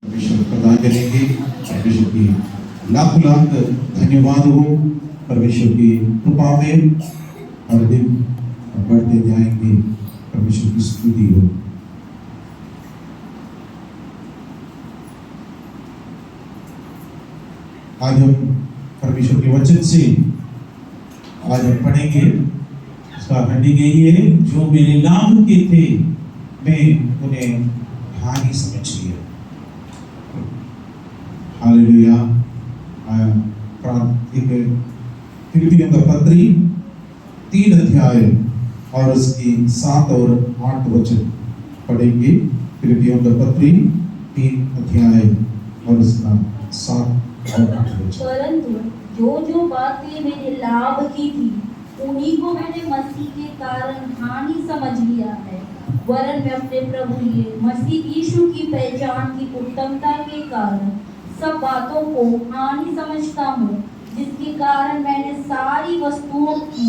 परमेश्वर प्रदान करेंगे। परमेश्वर की लाख लाख धन्यवाद हो। परमेश्वर की कृपा में हर दिन बढ़ते जाएंगे। परमेश्वर की स्तुति हो। आज हम परमेश्वर के वचन से आज हम पढ़ेंगे। उसका हेडिंग यही है, जो मेरे लाभ के थे मैं उन्हें हानि समझ लिया। हालेलुया। फिलिपियों का पत्री 3 अध्याय और उसकी 7 और 8 वचन पढ़ेंगे। फिलिपियों का पत्री 3 अध्याय और उसका 7 और 8 वचन। परंतु जो बातें मेरे लाभ की थी उन्हीं को मैंने मसीह के कारण हानि समझ लिया है, वरन मैं अपने प्रभु मसीह यीशु की पहचान की उत्तमता के कारण सब बातों को हानि समझता हूँ, जिसके कारण मैंने सारी वस्तुओं की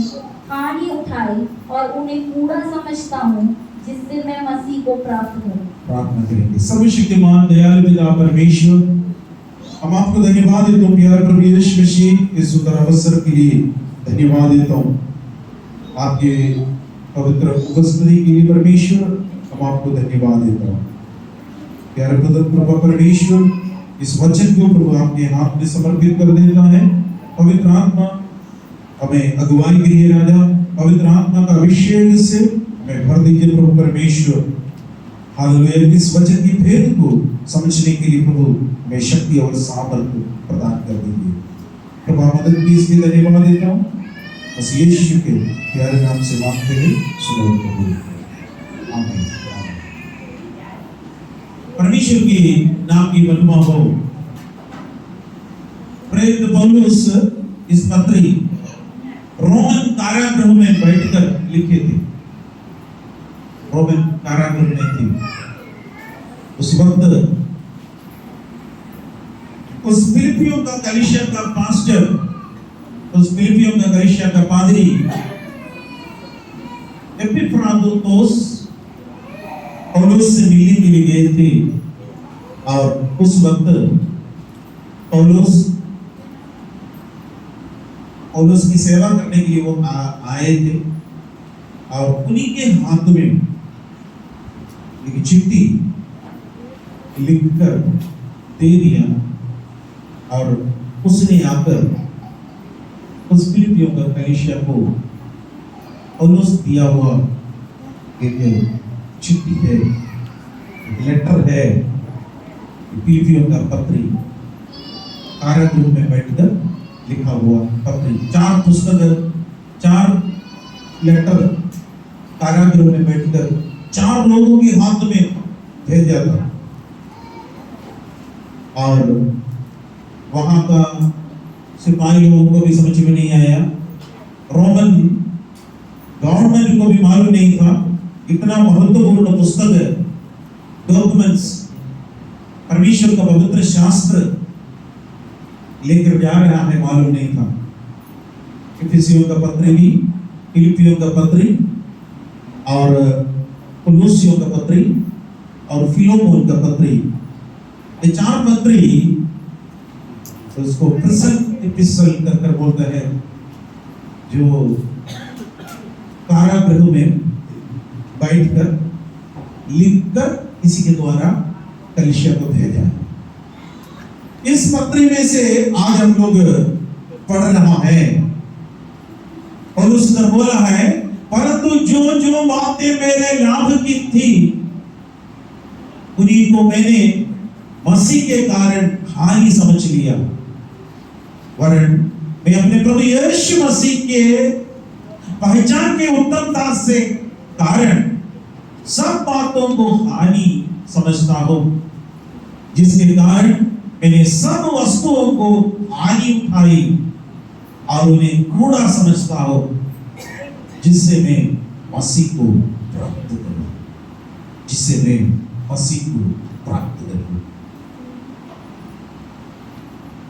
हानि उठाई और उन्हें कूड़ा समझता हूँ, जिससे मैं मसीह को प्राप्त करूँ। प्रार्थना करेंगे। सर्वशक्तिमान दयालु पिता परमेश्वर, हम आपको धन्यवाद देते हैं प्यारे प्रभु यीशु मसीह, इस सुंदर अवसर के लिए धन्यवाद देता हूँ। आपके पवित्र उपस्थिति के लिए परमेश्वर हम आपको धन्यवाद देता हूँ। प्यारे प्रभु परमेश्वर, इस वचन को प्रभु आपके हाथ में समर्पित कर देता है। पवित्र आत्मा हमें अगुवाई करिए राजा। पवित्र आत्मा का अभिषेक से हमें भर दीजिए प्रभु परमेश्वर। हालेलुया। इस वचन की भेद को समझने के लिए प्रभु हमें शक्ति और सामर्थ्य प्रदान कर दीजिए। प्रभु मदद की इसके धन्यवाद देता हूँ। बस यीशु के प्यारे नाम से मांगते हैं, सुनो प्रभु। आमीन। परमेश्वर के नाम की महिमा हो। प्रेरित पौलुस इस पत्री रोमन कारागृह में बैठकर लिखे थे। रोमन कारागृह में थे उस वक्त। उस फिलिपियों का कलीसिया का पास्टर, उस फिलिपियों का कलीसिया का पादरी एपिफ्रादोतोस पौलुस से मिलने के लिए गए थे। और उस वक्त पौलुस की सेवा करने के लिए वो आए थे। और उन्हीं के हाथ में एक चिट्ठी लिखकर दे दिया और उसने आकर उस फिलिपियों का कलीसिया को पौलुस दिया हुआ एक चिट्ठी है, एक लेटर है, फिलिपियों का पत्री, कारागृह में बैठकर लिखा हुआ पत्री। 4 पुस्तक, 4 लेटर कारागृह में बैठकर 4 लोगों के हाथ में भेजा था। और वहां का सिपाही लोगों को भी समझ में नहीं आया, रोमन गवर्नमेंट को भी मालूम नहीं था इतना महत्वपूर्ण पुस्तक है, डॉक्यूमेंट्स, परमेश्वर का पवित्र शास्त्र लेकर जा रहा है, मालूम नहीं था। इफिसियों का पत्र भी, फिलिपियों का पत्री और कोलोसियों का पत्री और फिलोमोन का पत्री, ये 4 पत्री तो उसको प्रेजेंट एपिस्टल कर बोलते हैं, जो कारागृह में बैठकर लिखकर किसी के द्वारा कलीसिया को भेजा है। इस पत्री में से आज हम लोग पढ़ रहा है और उसने बोला है, परंतु जो बातें मेरे लाभ की थी उन्हीं को मैंने मसीह के कारण हानि समझ लिया, वरन मैं अपने प्रभु यीशु मसीह के पहचान के उत्तमता से कारण सब बातों को हानि समझता हूं, जिसके कारण मैंने सब वस्तुओं को हानि उठाई और उन्हें कूड़ा समझता हूं, जिससे मैं मसीह को प्राप्त करूं, जिससे मैं मसीह को प्राप्त करूं।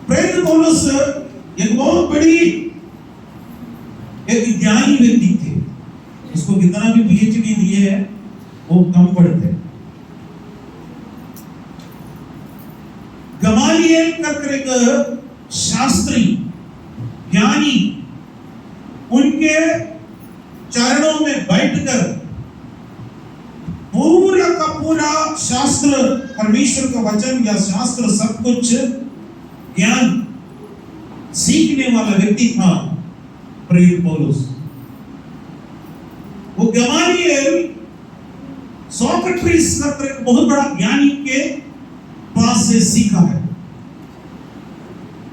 प्रेरित पौलुस एक बहुत बड़ी एक ज्ञानी व्यक्ति थे। उसको कितना भी पीएचडी दिए है वो कम पड़ते। गमालियल करकर एक शास्त्री ज्ञानी उनके चरणों में बैठकर पूरा का पूरा शास्त्र, परमेश्वर का वचन या शास्त्र सब कुछ ज्ञान सीखने वाला व्यक्ति था प्रेरित पौलुस। वो गमालियल सोक्रेटिस का एक बहुत बड़ा ज्ञानी के पास से सीखा है।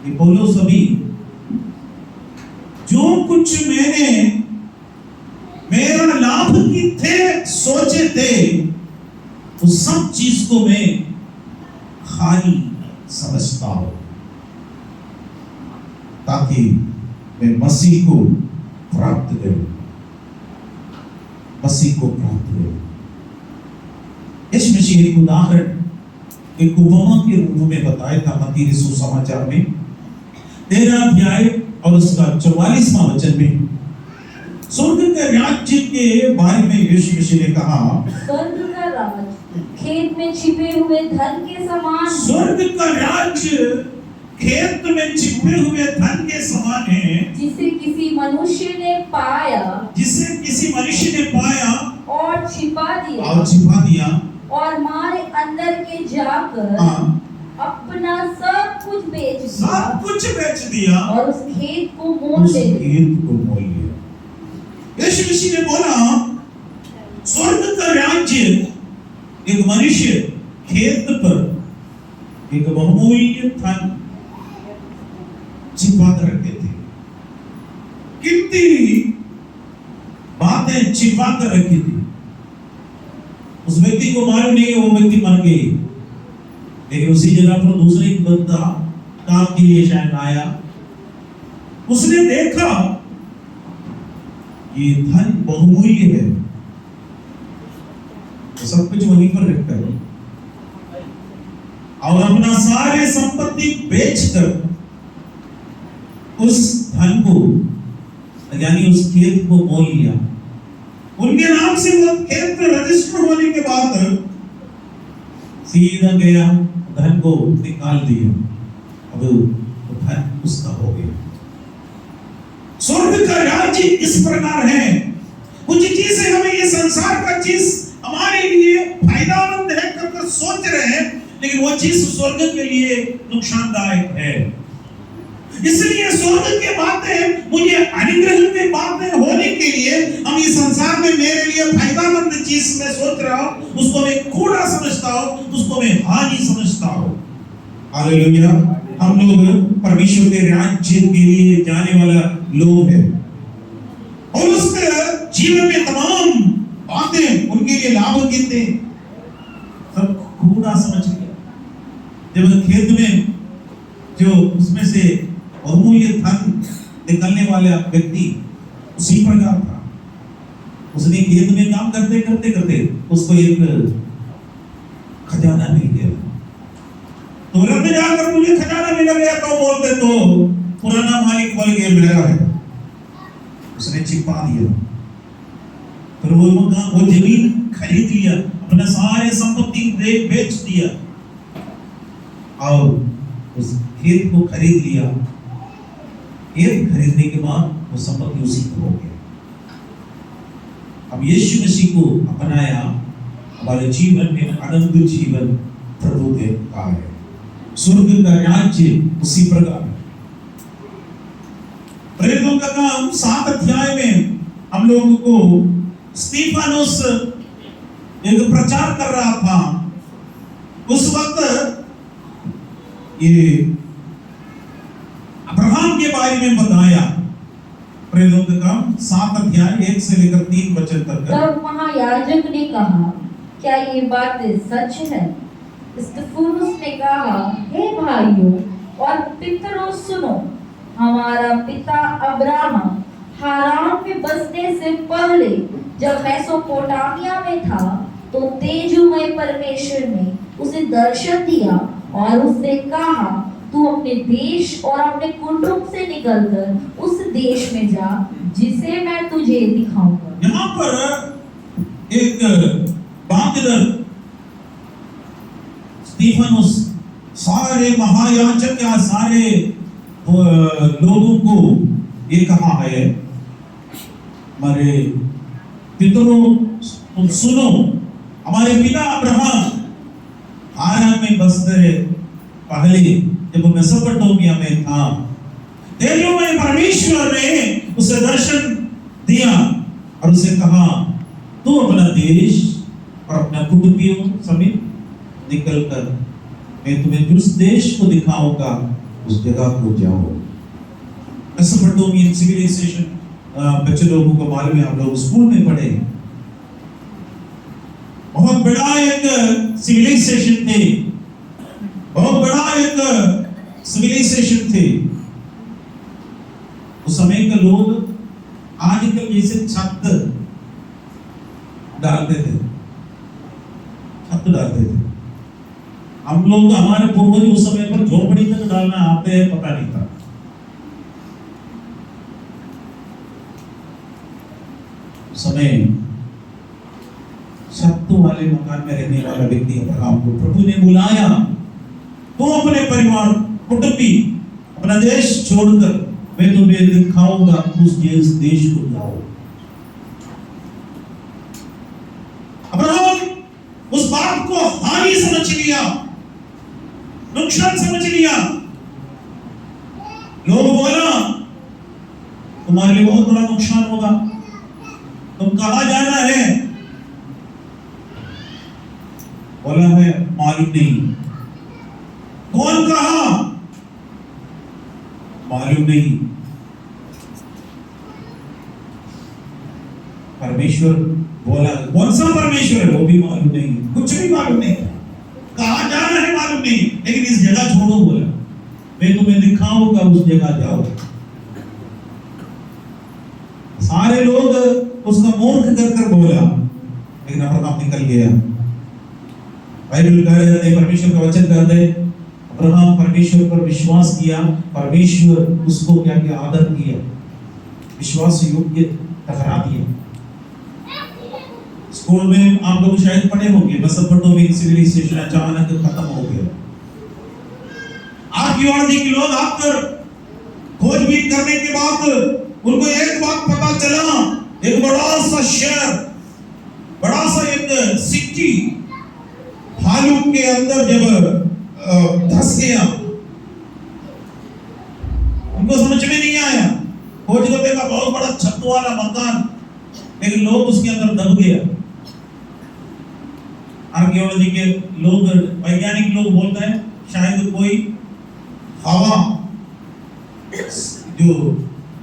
ये पौलुस अभी जो कुछ मेरा लाभ की थे सोचे थे उस सब चीज को मैं खाली समझता हूं ताकि मैं मसीह को प्राप्त करूं, मसीह को प्राप्त करूं। यीशु मसीह एक उदाहरण, एक उपमा के रूप में बताया था मत्ती के सुसमाचार में 13 अध्याय और उसका 44वां वचन में स्वर्ग के राज्य के बारे में यीशु मसीह ने कहा, स्वर्ग का राज्य खेत में छिपे हुए धन के समान, स्वर्ग का राज्य खेत में छिपे हुए धन के समान है, जिसे किसी मनुष्य ने पाया और छिपा दिया और मारे अंदर के जाकर अपना सब कुछ बेच दिया और उस खेत को मोल लिया। यीशु मसीह ने बोला स्वर्ग का राज्य एक मनुष्य खेत पर एक बहुमूल्य धन छिपा कर रखे थे। कितनी बातें छिपा कर रखी थी। उस व्यक्ति को मालूम नहीं वो व्यक्ति मर गई, लेकिन उसी जगह पर दूसरे बंदा काम के लिए शायद आया। उसने देखा ये धन बहुमूल्य है, तो सब कुछ वहीं पर रखकर और अपना सारे संपत्ति बेचकर उस धन को यानी उस खेत को मोल लिया। उनके नाम से वो खेत रजिस्टर होने के बाद सीधा गया, धन को निकाल दिया, अब वो धन उसका हो गया। स्वर्ग का राज्य इस प्रकार है। कुछ चीजें हमें ये संसार का चीज हमारे लिए फायदामंद है कर सोच रहे हैं, लेकिन वो चीज स्वर्ग के लिए नुकसानदायक है। इसलिए स्वर्ग के बातें, मुझे अनुग्रह की बातें होने के लिए हम इस संसार में मेरे लिए फायदामंद चीज में सोच रहा हूं, उसको मैं कूड़ा समझता हूं, उसको मैं हानि समझता हूं। हालेलुया। हम लोग परमेश्वर के राज्य के लिए जाने वाला लोग हैं और उसके जीवन में तमाम बातें उनके लिए लाभ की थे, सब कूड़ा समझ लिया। जब खेत में जो उसमें से बहुमूल्य धन निकलने वाला व्यक्ति उसी प्रकार था। उसने खेत में काम करते करते उसको एक खजाना मिल गया। तुरंत जाकर मुझे खजाना मिल गया तो बोलते तो पुराना मालिक बोल गया मेरा है, उसने छिपा दिया। फिर वो जमीन खरीद लिया, अपना सारे संपत्ति बेच दिया और उस खेत को खरीद लिया। खेत खरीदने के बाद वो संपत्ति उसी को हो गया। अब यीशु मसीह को अपनाया, हमारे जीवन में आनंद जीवन प्रभु के का है। स्वर्ग का राज्य उसी प्रकार है। प्रेरितों का काम 7 अध्याय में हम लोगों को स्तीफानोस एक प्रचार कर रहा था। उस वक्त ये अब्राहम के बारे में बताया। प्रेरितों का काम 7 अध्याय 1 से लेकर 3 वचन तक। तब महायाजक ने कहा, क्या ये बात सच है? स्तिफनुस ने कहा, हे भाइयों और पितरों सुनो, हमारा पिता अब्राहम हारान में बसने से पहले जब मेसोपोटामिया में था तो तेजोमय परमेश्वर ने उसे दर्शन दिया और उससे कहा, तू अपने देश और अपने कुटुंब से निकलकर उस देश में जा जिसे मैं तुझे दिखाऊंगा। यहाँ पर एक बात इधर स्तीफनुस सारे महायाजक या सारे लोगों को ये कहा है, हमारे पितरों तुम सुनो, हमारे पिता अब्राहम हारान में बसते रहे, पहले जब वो मेसोपोटामिया में था, तेरियों में परमेश्वर ने उसे दर्शन दिया और उसे कहा तू अपना देश और अपना कुटुंबियों समेत निकल कर मैं तुम्हें जिस देश को दिखाऊंगा उस जगह को जाओ। मेसोपोटामियन सिविलाइजेशन बच्चे लोगों को मालूम है, आप लोग स्कूल में पढ़े, बहुत बड़ा एक सिविलाइजेशन थे, बहुत बड़ा एक सिविलाइजेशन थे। उस समय के लोग आजकल जैसे छत डालते थे, छत डालते थे। हम लोग हमारे पूर्वज उस समय पर झोपड़ी तक डालना आते हैं पता नहीं था। उस समय छत वाले मकान में रहने वाला व्यक्ति अब्राहम को प्रभु ने बुलाया, तो अपने परिवार कुटुंबी अपना देश छोड़कर मैं तुम्हें दिखाऊंगा उस देश को जाओ। अब्राहम उस बात को हानि समझ लिया, नुकसान समझ लिया। लोग बोला तुम्हारे लिए बहुत बड़ा नुकसान होगा, तुम कहां जाना है? बोला है मालूम नहीं। कौन कहा? मालूम नहीं। परमेश्वर बोला, कौन सा परमेश्वर है वो भी मालूम नहीं, कुछ भी मालूम नहीं, कहां जाना है मालूम नहीं, लेकिन इस जगह छोड़ो। बोला मैं तुम्हें दिखाऊंगा उस जगह जाओ। सारे लोग उसका मूर्ख कर बोला, लेकिन अब्राहम निकल गया। बाइबल कह रहे थे, परमेश्वर का वचन कहते हैं अब्राहम परमेश्वर पर विश्वास किया, परमेश्वर उसको क्या किया? आदर किया, विश्वास योग्य ठहरा दिया। स्कूल में आप लोग शायद पढ़े होंगे, मेसोपोटामियन सिविलाइजेशन अचानक खत्म हो गया। आर्कियोलॉजी के लोग आकर खोजबीन करने के बाद उनको एक बात पता चला, एक बड़ा सा शहर, बड़ा सा एक सिटी भालू के अंदर जब धस गया, उनको समझ में नहीं आया। खोज को देखा बहुत बड़ा छत वाला मकान, लेकिन लोग उसके अंदर दब गया। आर्कियोलॉजी के लोग, वैज्ञानिक लोग बोलते हैं शायद कोई हवा जो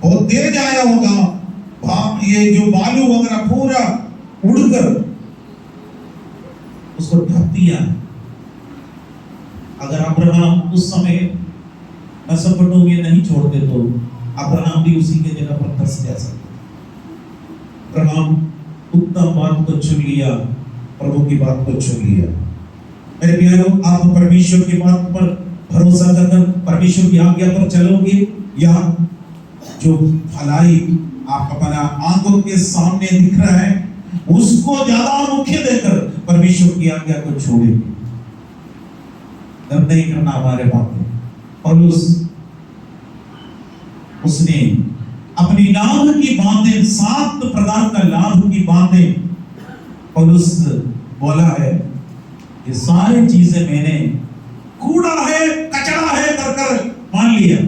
बहुत तेज आया होगा, ये जो बालू वगैरह पूरा उड़कर उसको ढक दिया। अगर अब्राहम उस समय मेसोपोटामिया नहीं छोड़ते तो अब्राहम भी उसी के जगह पर धस जा सकता। अब्राहम उत्तम बात को चुन लिया, प्रभु की बात को चुन लिया। मेरे प्यारों, आप परमेश्वर की बात पर भरोसा कर परमेश्वर की आज्ञा पर चलोगे, या जो भलाई आप अपना आंखों के सामने दिख रहा है उसको ज्यादा मुख्य देकर परमेश्वर की आज्ञा को छोड़ेंगे? डर नहीं करना हमारे बात में। पौलुस उसने अपनी लाभ की बातें, 7 प्रकार का लाभ की बातें पौलुस बोला है, ये सारी चीजें मैंने कूड़ा है, कचरा है कर मान लिया।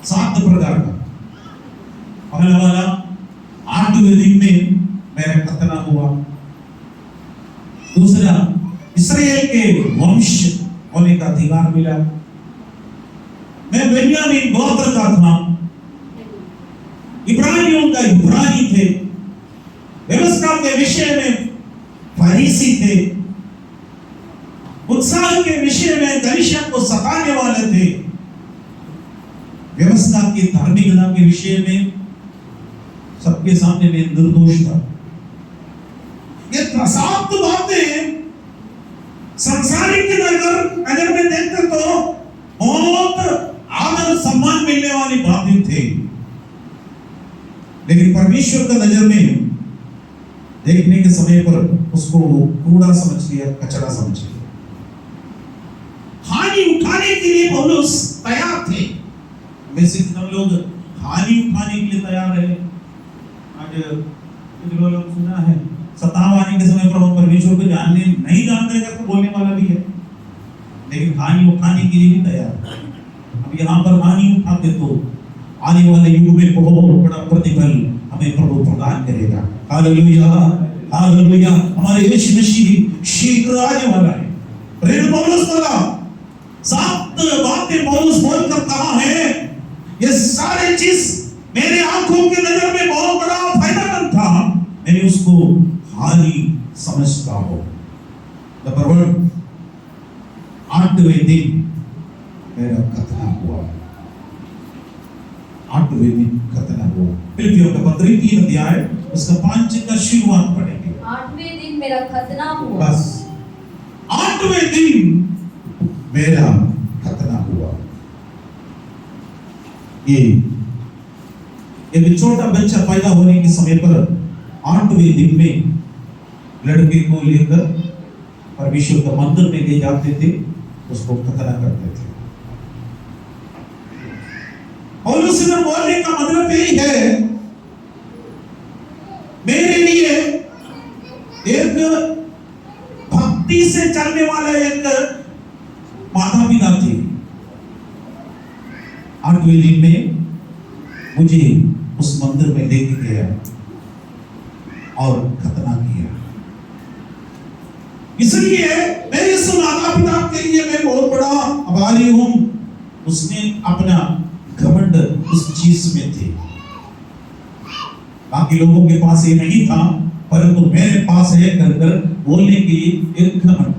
7 प्रकार का। पहला वाला 8वें दिन में मेरा खतना हुआ। दूसरा, इस्राएल के वंश होने का अधिकार मिला। मैं बेन्यामीन गोत्र का था, इब्रानियों का इब्रानी थे, व्यवस्था के विषय में फरीसी थे, उत्साह के विषय में गलीशिया को सताने वाले थे, व्यवस्था की धार्मिकता के विषय में सबके सामने में निर्दोष था। ये 7 बातें संसारिक नजर में देखते तो बहुत आदर सम्मान मिलने वाली बातें थे, लेकिन परमेश्वर का नजर में देखने के समय पर उसको कूड़ा समझ लिया, कचरा समझ लिया। हानि उठाने के लिए पौलुस तैयार थे। वैसे हम लोग हानि उठाने के लिए तैयार है। आज कुछ लोग सुना है सताव आने के समय पर हम परमेश्वर को जानने नहीं जानते करके बोलने वाला भी है, लेकिन हानि उठाने के लिए भी तैयार है। अब यहाँ पर हानि उठाते तो आने वाले युग में बहुत बड़ा प्रतिफल हमें प्रभु प्रदान करेगा। Hallelujah, hallelujah. हमारे यीशु मसीह शीघ्र आने वाला है। प्रेरित पौलुस बोला, 7 बातें पौलुस बोलकर कहा है, ये सारे चीज मेरे आंखों की नजर में बहुत बड़ा फायदेमंद था, मैंने उसको हानि समझता हूं। नंबर 1, 8वें दिन मेरा खतना हुआ। 8वें दिन खतना हुआ। फिलिपियों का पत्र 3 अध्याय उसका 5 का शुरुआत पढ़ेंगे। 8वें दिन मेरा खतना हुआ। बस 8वें दिन मेरा खतना हुआ। ये एक छोटा बच्चा पैदा होने के समय पर 8वें दिन में लड़के को लेकर परमेश्वर का मंदिर में ले जाते थे, उसको खतना करते थे। पौलुस ने बोलने का मतलब यही है, मेरे लिए एक भक्ति से चलने वाला एक माता पिता थे। 8वें दिन में मुझे उस मंदिर में लेके गया और खतना किया। इसलिए मेरे इस माता पिता के लिए मैं बहुत बड़ा आभारी हूं। उसने अपना घमंड उस चीज में थे, बाकी लोगों के पास ये नहीं था, परंतु मेरे पास है कर बोलने के लिए एक घमंड।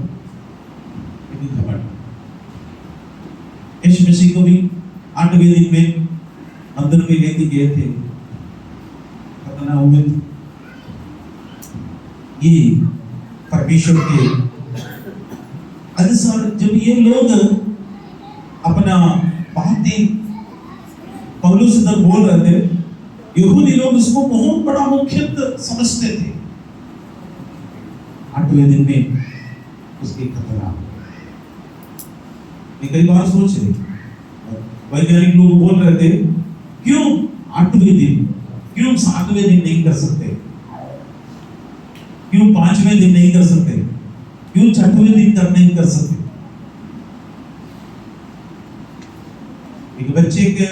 यीशु मसीह को भी 8वें दिन में मंदिर में लेके गए थे, खतना हुए थे। ये परमेश्वर के अनुसार जब ये लोग अपना बातें पौलुस इधर बोल रहे थे, यहूदी लोग उसको बहुत बड़ा मुख्य समझते थे। 8वें दिन में उसकी खतना। कई बार सोच रहे वैज्ञानिक लोग बोल रहे थे, क्यों 8वें दिन, क्यों 7वें दिन नहीं कर सकते, क्यों 5वें दिन नहीं कर सकते, क्यों 6वें दिन तक नहीं कर सकते। एक बच्चे के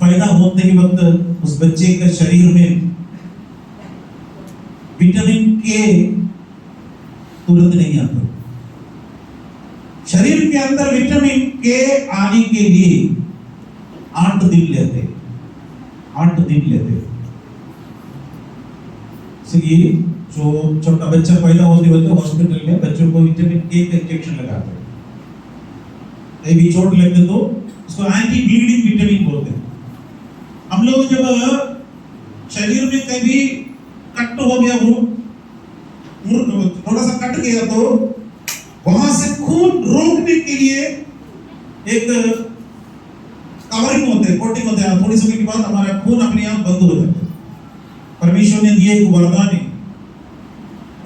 पैदा होते ही वक्त उस बच्चे के शरीर में विटामिन के तुरंत नहीं आता। शरीर के अंदर विटामिन के आने के लिए 8 दिन लेते, 8 दिन लेते। इसलिए जो छोटा बच्चा पैदा होते होते हॉस्पिटल में बच्चों को विटामिन के का इंजेक्शन लगाते हैं। कहीं भी चोट लगते तो उसको एंटी ब्लीडिंग विटामिन बोलते हैं। हम लोग जब शरीर में कभी कट हो गया हो, थोड़ा सा कट गया तो वहां से खून रोकने के लिए एक कवरिंग होते हैं, कोटिंग होते हैं। थोड़ी समय के बाद हमारा खून अपने आप बंद हो जाता है। परमेश्वर ने दिया एक वरदान है,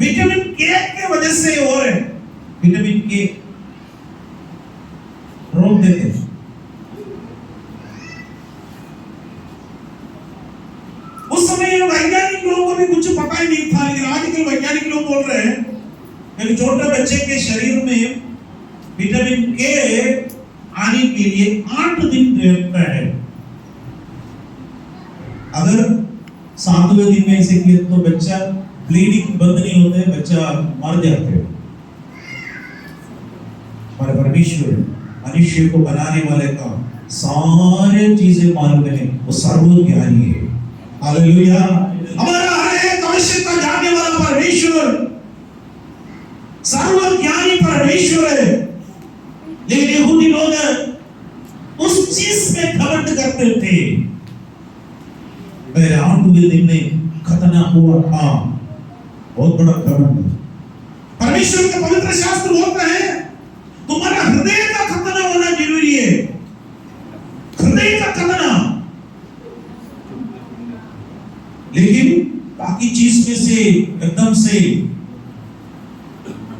विटामिन के की वजह से हो रहे हैं। विटामिन के रोक देते हैं। उस समय वैज्ञानिक लोगों को भी कुछ पता ही नहीं था, लेकिन आजकल वैज्ञानिक लोग बोल रहे हैं कि छोटे बच्चे के शरीर में विटामिन के आने के लिए 8 दिन लगता है। अगर 7वें दिन में ऐसे किए तो बच्चा ब्लीडिंग बंद नहीं होते, बच्चा मर जाते हैं। पर परमेश्वर मनुष्य को बनाने वाले का सारे चीजें मालूम है, वो सर्वज्ञानी है। हालेलुया। हमारा हर एक आवश्यकता जानने वाला परमेश्वर सर्वज्ञानी परमेश्वर है। लेकिन यहूदी लोग उस चीज में घमंड करते थे। मेरे 8वें दिन में खतना हुआ था, बहुत बड़ा घमंड। परमेश्वर के पवित्र शास्त्र बोलता है तुम्हारा हृदय का खतना होना जरूरी है। हृदय का खतना, लेकिन बाकी चीज में से एकदम से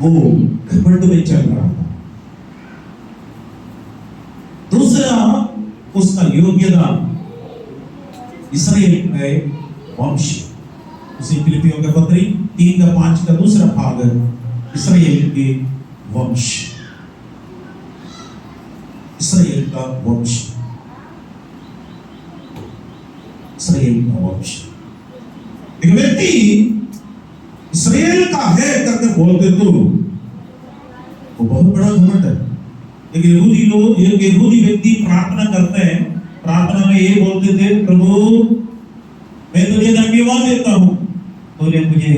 वो घमंड में चल रहा था। उसका योग्यता इसराइल का वंश। उसी फिलिपियों का पत्री 3:5 का दूसरा भाग इसराइल के वंश, इसराइल का वंश, इसराइल का वंश। एक व्यक्ति इसराइल का है करके बोलते तो वो बहुत बड़ा घमंड है। एक यहूदी व्यक्ति प्रार्थना करते हैं, प्रार्थना में ये बोलते थे, प्रभु मैं तुझे धन्यवाद देता हूं, तूने मुझे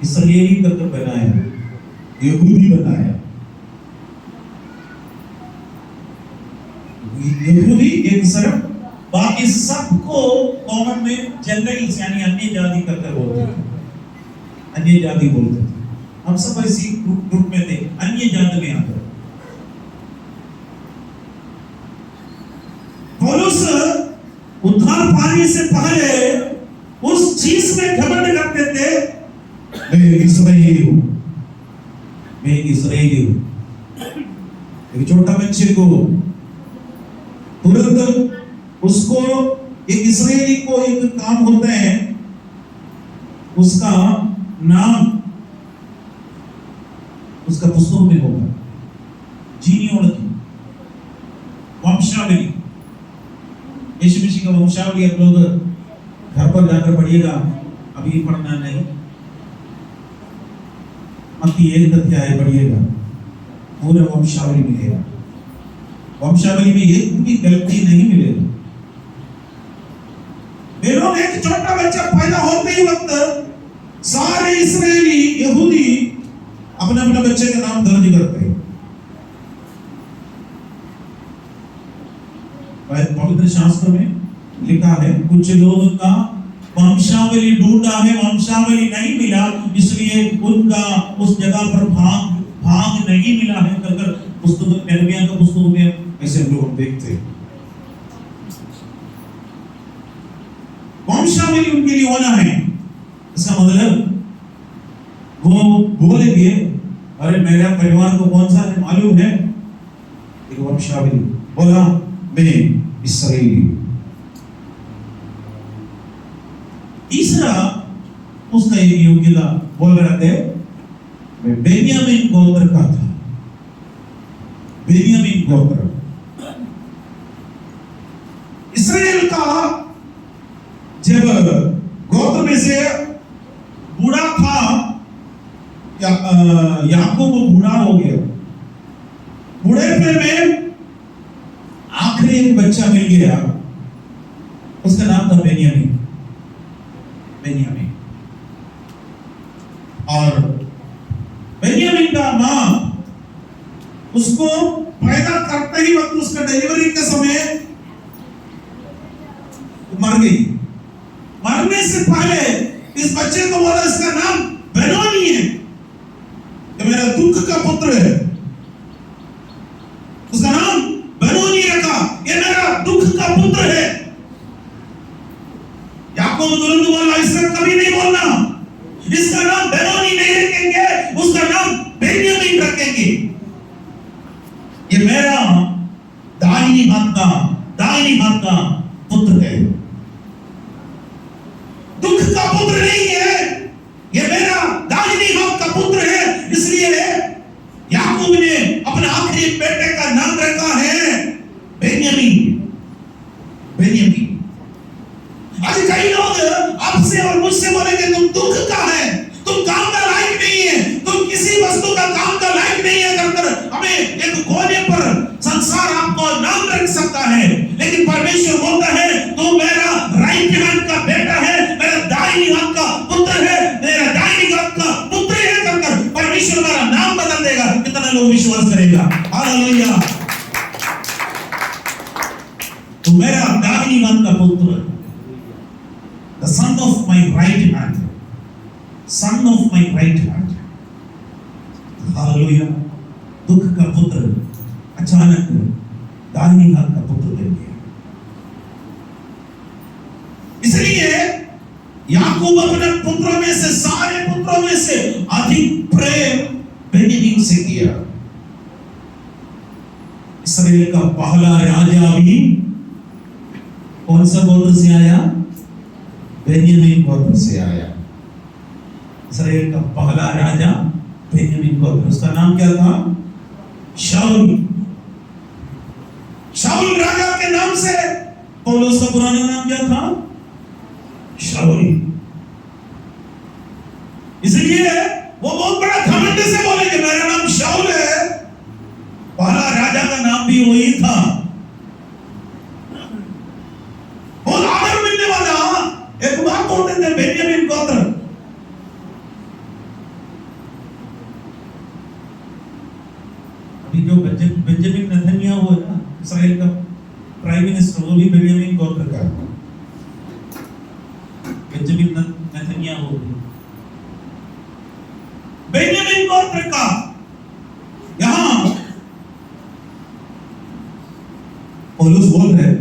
इसराइली करके बनाया, यहूदी बनाया। यहूदी एक सिर्फ, बाकी सबको कॉमन में जनरल्स यानी अन्य जाति करके बोलते थे, अन्य जाति बोलते थे। हम सब ऐसी ग्रुप में थे, अन्य जाति में आते। पौलुस उद्धार पाने से पहले उस चीज में घमंड करते थे, मैं इस्राएली हूं, मैं इस्राएली हूं। एक छोटा बच्चे को तुरंत उसको एक इस्राएली को एक काम होता है, उसका नाम उसका पुस्तक में होगा, जीनियोलॉजी, वंशावली। यीशु मसीह का वंशावली आप लोग घर पर जाकर पढ़िएगा, अभी पढ़ना नहीं। मत्ती 1 अध्याय पढ़िएगा, पूरा वंशावली मिलेगा। वंशावली में एक भी गलती नहीं मिलेगा। मेरे एक छोटा बच्चा पैदा होते ही वक्त सारे इस्राएली यहूदी अपने अपने बच्चे का नाम दर्ज करते हैं। पवित्र शास्त्र में लिखा है, कुछ लोगों का वंशावली ढूंढा है, वंशावली नहीं मिला, इसलिए उनका उस जगह पर भाग नहीं मिला है कर पुस्तक यिर्मयाह का पुस्तक में ऐसे हम लोग देखते हैं। वंशावली उनके लिए होना है, इसका मतलब वो बोलेंगे, अरे मेरा परिवार को कौन सा है मालूम है, एक वंशावली बोला, मैं इस्राएली। तीसरा उसका एक योग्यता बोल रहे थे, मैं बेन्यामीन गोत्र का था, बेन्यामीन गोत्र। इस्राएल का जब गोत्र में से बूढ़ा था, याकूब बूढ़ा हो गया, बूढ़ेपे में आखिरी एक बच्चा मिल गया, उसका नाम था बेन्यामीन। बेन्यामीन और बेन्यामीन का मां उसको पैदा करते ही वक्त उसका डिलीवरी के समय मर गई। मरने से पहले इस बच्चे को बोला, इसका नाम बेनोनी है, ये मेरा दुख का पुत्र है। उसका नाम बेनोनी रखा, ये मेरा दुख का पुत्र है। याकूब तुरंत बोला, इसका कभी नहीं बोलना, इसका नाम बेनोनी नहीं रखेंगे, उसका नाम बेन्यामीन रखेंगे। ये मेरा दाहिनी हाथ का पुत्र है, दुख का पुत्र नहीं है, ये मेरा दाहिनी हाथ का पुत्र है। इसलिए याकूब ने अपने आखिरी बेटे का नाम रखा है बेन्यामीन। बेन्यामीन। आज कई लोग आपसे और मुझसे बोलेंगे, तुम दुख का है, तुम काम का लायक नहीं है, तुम किसी वस्तु का काम का लायक नहीं है करकर हमें एक कोने पर संसार आपको नाम रख सकता है। लेकिन परमेश्वर बोलता है, तू मेरा राइट हैंड का बेटा है, मेरा दाहिनी हाथ का पुत्र है, मेरा दाहिनी हाथ का पुत्र है करकर परमेश्वर मेरा नाम बदल देगा। कितना लोग विश्वास करेगा? हालेलुया। तू मेरा दाहिनी हाथ का पुत्र, the son of my right hand, son of my right hand। Hallelujah. दुख का पुत्र अचानक दाहिनी हाथ का पुत्र बन गया। इसलिए याकूब अपने पुत्रों में से, सारे पुत्रों में से अधिक प्रेम बेन्यामीन से किया। इसराइल का पहला राजा भी कौन सा गोत्र से आया? बेन्यामीन गोत्र से आया। इसराइल का पहला राजा बेन्यामीन गोत्र, उसका नाम क्या था? शाऊल। शाऊल राजा के नाम से पौलुस का पुराना नाम क्या था? शाऊल। इसलिए वो बहुत बड़ा घमंड से बोले कि मेरा नाम शाऊल है। पहला राजा का नाम भी वही था। बहुत आदर मिलने वाला एक बात बोलते थे, बेन्यामीन गोत्र। अभी जो बेंजामिन नेतन्याहू है ना, इस्राएल का प्राइम मिनिस्टर, वो भी बेन्यामीन गोत्र का है। बेंजामिन नेतन्याहू बेन्यामीन गोत्र का। यहां पौलुस बोल रहे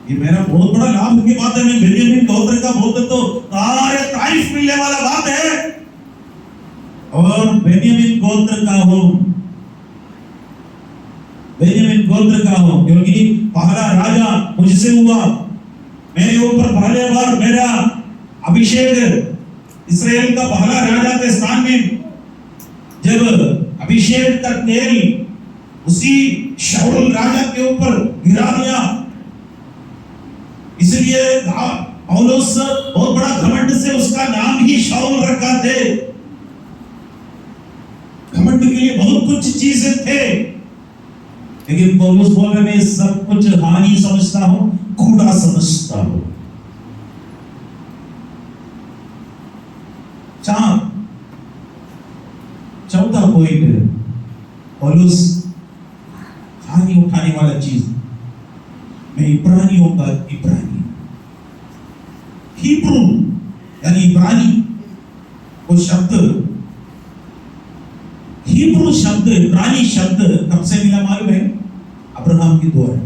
ये मेरा बहुत बड़ा लाभ की बात है, मैं बेन्यामीन गोत्र का बोलते तो सारे तारीफ मिलने वाला बात है। और बेन्यामीन गोत्र का हूं, बेन्यामीन गोत्र का हूं, क्योंकि पहला राजा मुझसे हुआ। मेरे ऊपर पहले बार मेरा अभिषेक, इसराइल का पहला राजा के स्थान में जब अभिषेक का तेल उसी शाऊल राजा के ऊपर गिरा दिया, इसलिए पौलुस बहुत बड़ा घमंड से उसका नाम ही शाऊल रखा थे। घमंड के लिए बहुत कुछ चीजें थे, लेकिन पौलुस बोल रहे मैं सब कुछ हानि समझता हूं, कूड़ा समझता हूं। चौथा पॉइंट, पौलुस हानि उठाने वाला चीज, मैं इब्रानियों का इब्रानी, हिब्रू यानी इब्रानी, वो शब्द, हिब्रू शब्द, इब्रानी शब्द कब से मिला मालूम है? अब्राहम के द्वारा।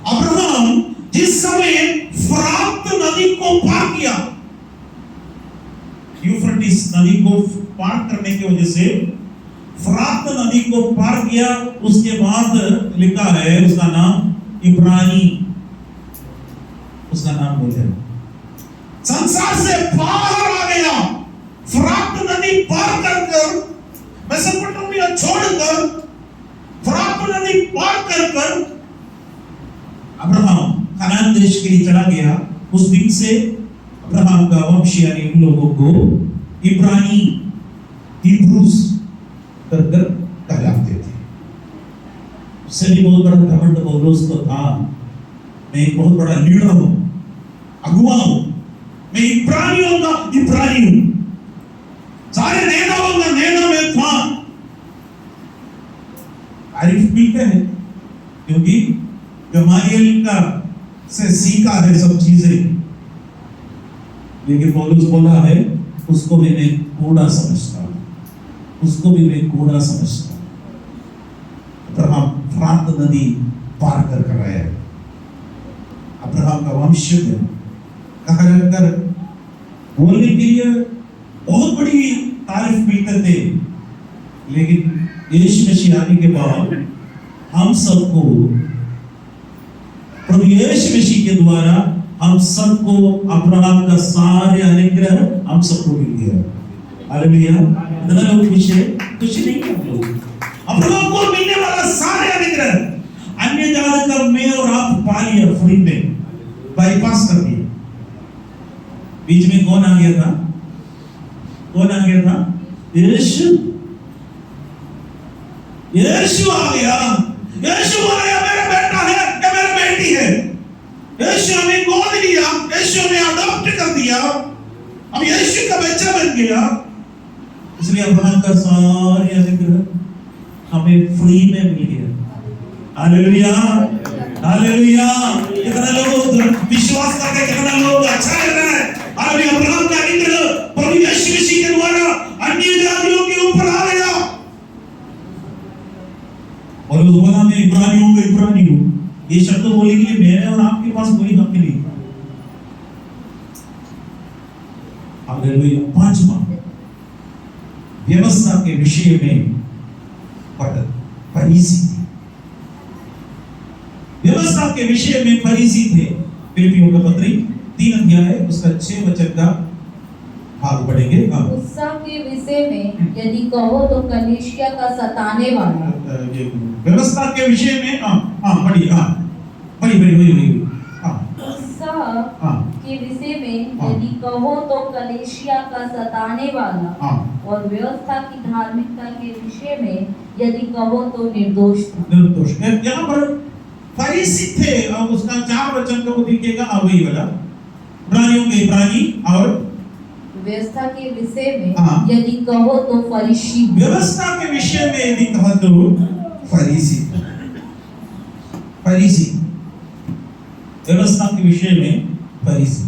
अब्राहम जिस समय फरात नदी को पार किया, यूफ्रेटिस नदी को पार करने की वजह से फरात नदी को पार किया, उसके बाद लिखा है उसका नाम इब्रानी, उसका नाम बोले संसार से बाहर आ गया। फरात नदी पार कर मेसोपोटामिया छोड़कर फरात नदी पार कर अब्राहम कनान देश के लिए चला गया। उस दिन से अब्राहम का वंश यानी उन लोगों को इब्रानी, हिब्रूस कर कहलाते थे। उससे भी बहुत बड़ा घमंड पौलुस को था, मैं एक बहुत बड़ा लीडर हूं, अगुवा हूं, मैं इब्रानियों का इब्रानी हूं, सारे नेताओं का नेता में था। तारीफ मिलते हैं क्योंकि गमालियल का से सीखा है सब चीजें, लेकिन पौलुस बोला है उसको भी मैं कूड़ा समझता हूं, उसको भी मैं कूड़ा समझता हूं। अब्राहम फरात नदी पार कर आया, अब्राहम का वंश कहा रहकर बोलने के लिए बहुत बड़ी तारीफ मिलते थे, लेकिन यीशु मसीह आने के बाद हम सबको प्रभु यीशु मसीह के द्वारा हम सबको अब्राहम का सारे अनुग्रह हम सबको मिल गया। हालेलुया। इतना लोग खुश है? खुश नहीं है लोग? अब्राहम को मिलने वाला सारे अनुग्रह अन्य जाति का मैं और आप पा लिया, फ्री में बाईपास कर दिया। बीच में कौन आ गया था? कौन आ गया था? यीशु। यीशु आ गया। यीशु आ गया, मेरा बेटा है या मेरी बेटी है। यीशु हमें गोद लिया, यीशु हमें अडॉप्ट कर दिया, अब यीशु का बच्चा बन गया। इसलिए अब्राहम का सारे अनुग्रह हमें फ्री में मिल गया। Hallelujah, hallelujah. कितना लोग विश्वास करके, कितना लोग अच्छा लग रहा है। हालेलुया। अब्राहम का अनुग्रह प्रभु यीशु मसीह के द्वारा अन्य जातियों के ऊपर आ गया। और उस बोला मैं इब्रानी हूं, इब्रानी हूं। ये शब्द बोलने के लिए मेरे और आपके पास कोई हक नहीं। हालेलुया। पांचवा, व्यवस्था के विषय में फरीसी। व्यवस्था के विषय में फरीसी थे। फिलिपियों का पत्री 3 अध्याय उसका 6 वचन का भाग पढ़ेंगे। उत्साह के विषय में यदि कहो तो कलीसिया का सताने वाला। व्यवस्था के विषय में पढ़िए। पढ़िए। उत्साह के विषय में यदि कहो तो कलीसिया का सताने वाला और व्यवस्था की धार्मिकता के विषय में यदि कहो तो निर्दोष था। निर्दोष। यहाँ पर फरीसी थे और उसका 4 वचन का वो दिखेगा वही वाला प्राणियों के प्राणी और व्यवस्था के विषय में यदि कहो तो फरीसी। व्यवस्था के विषय में यदि कहो तो फरीसी। व्यवस्था के विषय में फरीसी।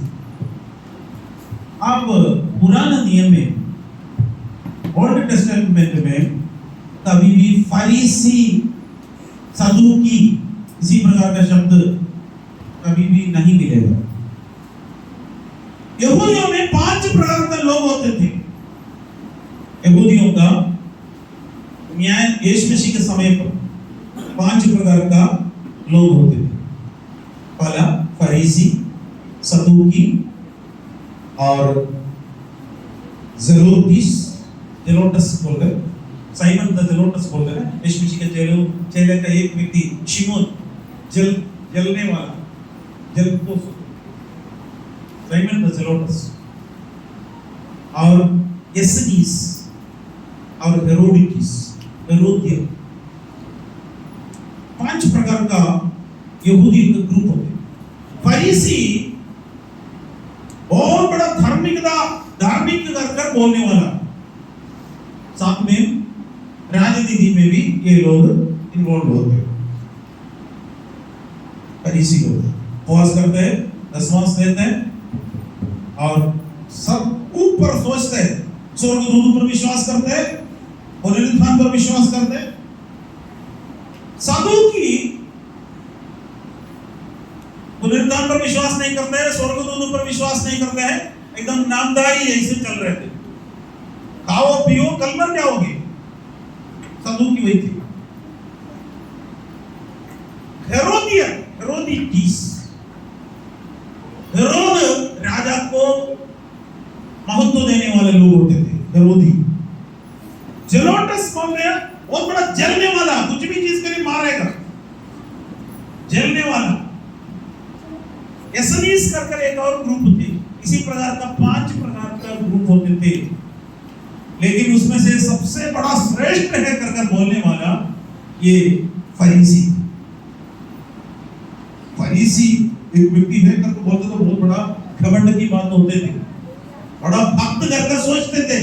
आप पुराना नियम में ओल्ड टेस्टामेंट में कभी भी फरीसी सदूकी इसी प्रकार का शब्द कभी भी नहीं मिलेगा। यहूदियों में 5 प्रकार के लोग होते थे। यहूदियों का न्याय यीशु मसीह के समय पर 5 प्रकार का लोग होते थे। पहला फरीसी, सदूकी और जेलोटस बोलते हैं। साइमन द जेलोटस बोलते हैं। यीशु मसीह के चेले का एक व्यक्ति शिमोन जलने वाला साइमन द जेलोटस और एसनीस और हेरोदिया 5 प्रकार का यहूदी का ग्रुप होते। फरीसी बहुत बड़ा धार्मिक कर बोलने वाला, साथ में राजनीति में भी ये लोग इन्वॉल्व होते हैं। फरीसी लोग उपवास करते हैं, दशमांश देते हैं और सब ऊपर सोचते हैं, स्वर्गदूतों पर विश्वास करते हैं, पुनरुत्थान पर विश्वास करते हैं। सदूकी पुनरुत्थान पर विश्वास नहीं करते हैं, स्वर्गदूतों पर विश्वास नहीं करते हैं, एकदम नामधारी ऐसे चल रहे थे। खाओ पियो कल मर जाओगे। सदूकी वही थी। हेरोद राजा को महत्व देने वाले लोग होते थे। हेरोदी। जेलोटस कौन है? बहुत बड़ा जलने वाला, कुछ भी चीज के लिए मारेगा, जलने वाला। एसनीस कर एक और ग्रुप थे। इसी प्रकार का 5 प्रकार का ग्रुप होते थे, लेकिन उसमें से सबसे बड़ा श्रेष्ठ है कर बोलने वाला ये फरीसी। एक व्यक्ति है करके बोलते तो बहुत बड़ा घमंड की बात होते थे, बड़ा भक्त करके सोचते थे।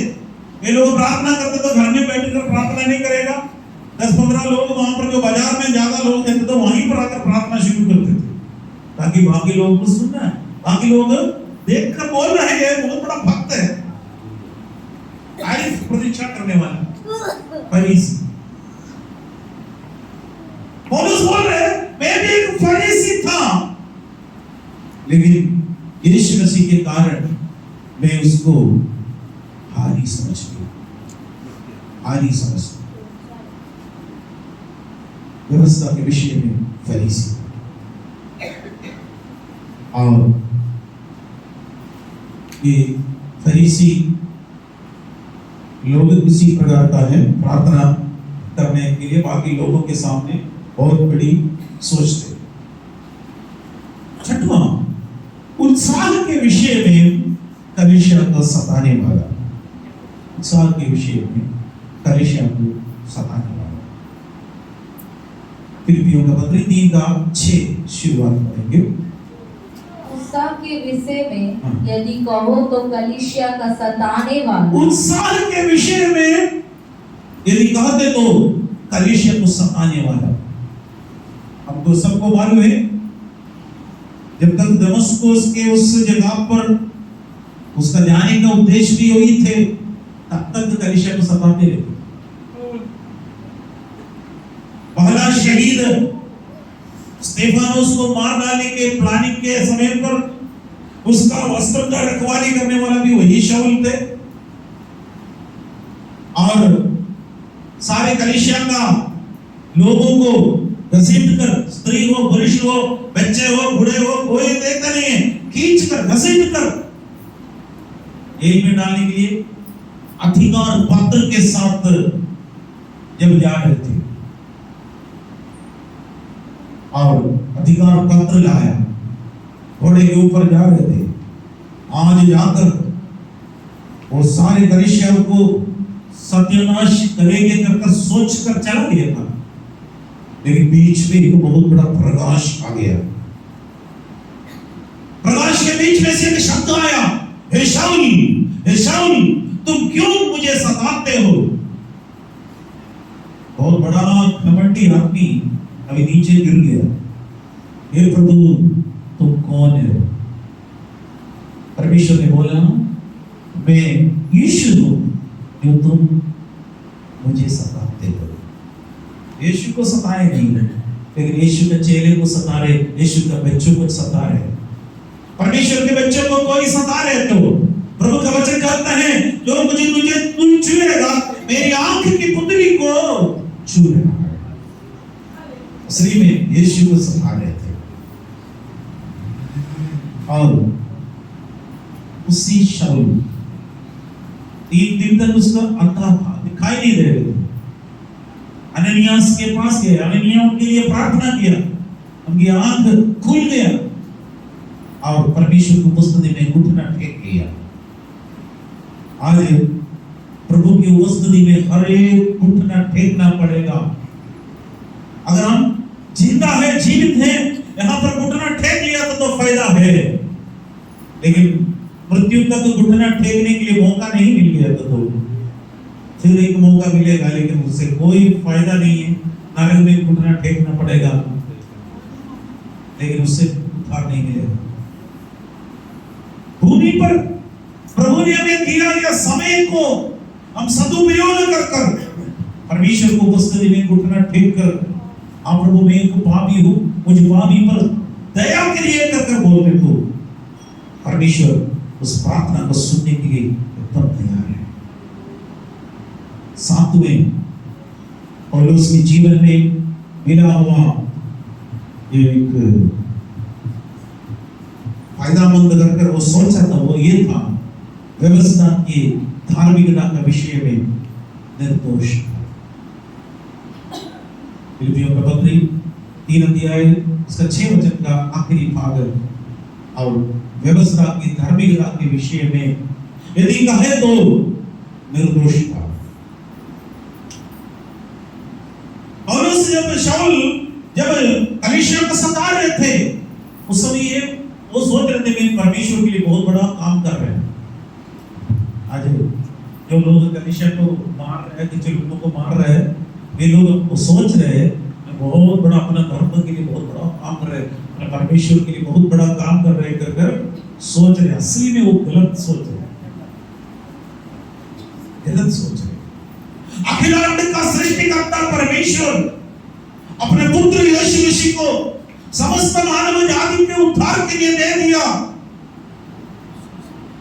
ये लोग प्रार्थना करते तो घर में बैठकर प्रार्थना नहीं करेगा। 10-15 लोग वहां पर, जो बाजार में ज्यादा लोग थे तो वहीं पर आकर प्रार्थना शुरू करते थे, ताकि बाकी लोग को सुनना है, बाकी लोग देखकर बोल रहे हैं बहुत बड़ा भक्त है, तारीफ प्रतीक्षा करने वाला फरीसी। पौलुस बोल रहे मैं भी एक फरीसी था, लेकिन यीशु मसीह के कारण मैं उसको हारी समझ गया। व्यवस्था के विषय में फरीसी। और ये फरीसी लोग इसी प्रकार का है, प्रार्थना करने के लिए बाकी लोगों के सामने बहुत बड़ी सोचते। 6वां, उत्साह के विषय में कलीसिया को सताने वाला। उत्साह के विषय में कलीसिया को सताने वाला। फिलिपियों का पत्री 3:6 शुरुआत करेंगे। उत्साह के विषय में यदि कहो तो कलीसिया का सताने वाला। उत्साह के विषय में यदि कहते तो कलीसिया को सताने वाला। हमको सबको मालूम है, जब तक दमस्कुस के उस जगह पर उसका जाने का उद्देश्य भी वही थे, तब तक कलीसिया को सताते रहे। पहला शहीद स्तेफानोस को मार डालने के प्लानिंग के समय पर उसका वस्त्र का रखवाली करने वाला भी वही शाऊल थे। और सारे कलीसिया का लोगों को घसीट कर, स्त्री हो, पुरुष हो, बच्चे हो, बूढ़े हो, कोई देखता नहीं है, खींच कर, घसीट कर जेल में डालने के लिए अधिकार पत्र के साथ जब जा रहे थे और अधिकार पत्र लाया, घोड़े के ऊपर जा रहे थे, आज जाकर वो सारे कलीसियाओं को सत्यानाश करेंगे कर सोच कर चला गया था, लेकिन बीच में एक बहुत बड़ा प्रकाश आ गया। प्रकाश के बीच में से एक शब्द आया, हे शाऊल, हे शाऊल, तुम क्यों मुझे सताते हो? बहुत बड़ा घमंडी आदमी अभी नीचे गिर गया। हे प्रभु, तुम कौन है? परमेश्वर ने बोला, मैं यीशु हूं जो तुम मुझे सताते हो। यीशु को सताए नहीं, लेकिन यीशु के चेले को सता रहे, यीशु के बच्चों को सता रहे। परमेश्वर के बच्चों को कोई सता रहे तो प्रभु का वचन कहता है, जो मुझे तुझे छुएगा, मेरी आंख की पुतली को छूएगा। असली में यीशु को सता रहे थे और उसी शाऊल 3 दिन तक उसका अंधा था, दिखाई नहीं दे रहे थे। अननियास के पास गए, अननिया उनके लिए प्रार्थना किया, उनकी आंख खुल गया और परमेश्वर की उपस्थिति में घुटना टेक किया। आज प्रभु की उपस्थिति में हर एक घुटना टेकना पड़ेगा। अगर हम जिंदा है, जीवित है, यहाँ पर घुटना टेक लिया तो फायदा है, लेकिन मृत्यु तक घुटना टेकने के लिए मौका नहीं मिल गया तो फिर एक मौका मिलेगा, लेकिन उससे कोई फायदा नहीं है। नरक में घुटना टेकना पड़ेगा, लेकिन उससे उद्धार नहीं मिलेगा। भूमि पर प्रभु ने हमें दिया यह समय को हम सदुपयोग कर परमेश्वर को उपस्थिति में घुटना टेक कर, आप प्रभु मैं एक पापी हूं, मुझ पापी पर दया करिए कर बोलते तो परमेश्वर उस प्रार्थना को सुनने के लिए एकदम तैयार है। 7वें पौलुस के जीवन में मिला हुआ एक फायदामंद कर वो सोचा था, वो ये था, व्यवस्था की धार्मिकता का विषय में निर्दोष था। फिलिपियों का पत्री 3 अध्याय इसका 6 वचन का आखिरी भाग और व्यवस्था की धार्मिकता के विषय में यदि कहे तो निर्दोष था। पौलुस जब शाऊल जब कलीसिया को सता रहे थे, उस समय वो सोच रहे थे मैं परमेश्वर के लिए बहुत बड़ा काम कर रहे हैं। आज जो लोग कलीसिया को मार रहे हैं, किसी लोगों को मार रहे हैं, वे लोग सोच रहे हैं बहुत बड़ा अपना धर्म के लिए बहुत बड़ा काम कर रहे हैं, परमेश्वर के लिए बहुत बड़ा काम कर रहे हैं कर सोच रहे। असली में वो गलत सोच रहे, गलत सोच रहे। अखिलांड का सृष्टिकर्ता परमेश्वर अपने पुत्र यीशु मसीह को समस्त मानव जाति के उद्धार के लिए दे दिया।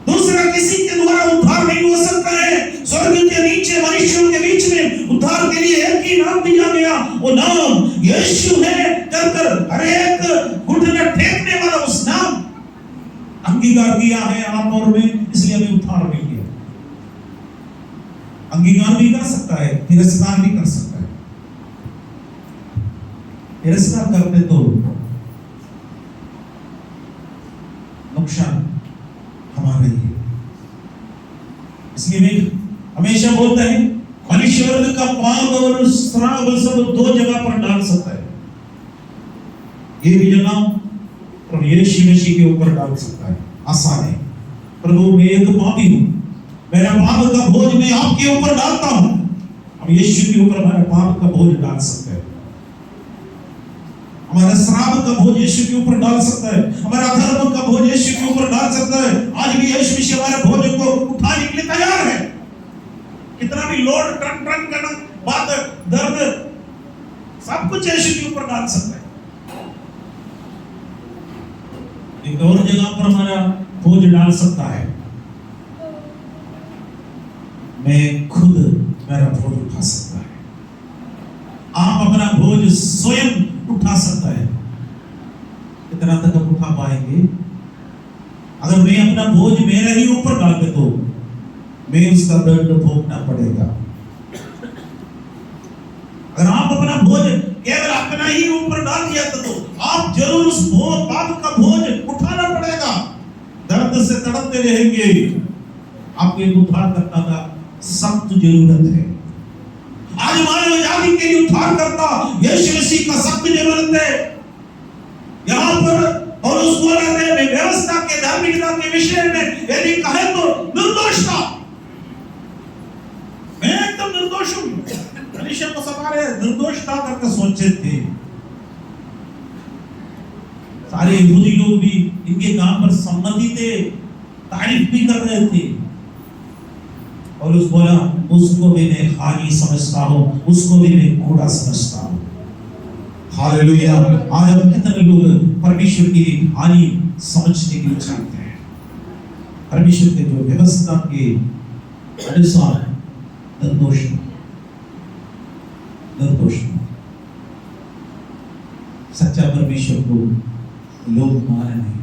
दूसरा किसी के द्वारा उद्धार नहीं हो सकता है। स्वर्ग के नीचे मनुष्यों के बीच में उद्धार के लिए एक ही नाम दिया गया, वो नाम यीशु है। कर हर एक घुटना टेकने वाला उस नाम अंगीकार किया है आप और मैं, इसलिए हमें उद्धार मिल गया। अंगीकार भी कर सकता है, तिरस्कार भी कर सकता है। तिरस्कार करते तो नुकसान हमारा ही है। इसलिए मैं हमेशा बोलता है, मनुष्य वर्ग का पाप और श्राप सब 2 जगह पर डाल सकता है। ये भी जगह प्रभु यीशु मसीह के ऊपर डाल सकता है। आसान है, प्रभु मैं एक पापी हूं, मेरा पाप का बोझ मैं आपके ऊपर डालता हूं। हम यीशु के ऊपर हमारे पाप का बोझ डाल सकते हैं, हमारा श्राप का बोझ यीशु के ऊपर डाल सकता है, हमारा अधर्म का बोझ यीशु के ऊपर डाल सकता है। आज भी यीशु मसीह हमारे बोझ को उठाने के लिए तैयार है। कितना भी लोड टन करना, बात दर्द सब कुछ यीशु के ऊपर डाल सकता है। एक और जगह पर हमारा बोझ डाल सकता है, मैं खुद मेरा बोझ उठा सकता है। आप अपना बोझ स्वयं उठा सकता है। कितना तक आप उठा पाएंगे? अगर मैं अपना बोझ मेरे ही ऊपर डाल दे तो मैं उसका दर्द भोगना पड़ेगा। अगर आप अपना बोझ केवल अपना ही ऊपर डाल दिया तो आप जरूर उस पाप का बोझ उठाना पड़ेगा। दर्द से तड़पते रहेंगे। आपको एक उद्धार करता का सख्त जरूरत है। आज मानव जाति के लिए उद्धार करता यीशु मसीह का सख्त जरूरत है। यहाँ पर और उस बोलने में व्यवस्था के धार्मिकता के विषय में यदि कहे तो निर्दोष था। मैं एकदम निर्दोष हूं। मनुष्य को सवारे निर्दोषता करके सोचे थे। सारे यहूदी लोग भी इनके काम पर सम्मति थे, तारीफ भी कर रहे थे। और उस बोला उसको भी मैं हानि समझता हूं, उसको भी मैं कूड़ा समझता हूं। हालेलुया। आज हम कितने लोग परमेश्वर की हानि समझने के लिए चाहते हैं। परमेश्वर के जो व्यवस्था के अनुसार निर्दोष सच्चा परमेश्वर को लोग माने नहीं।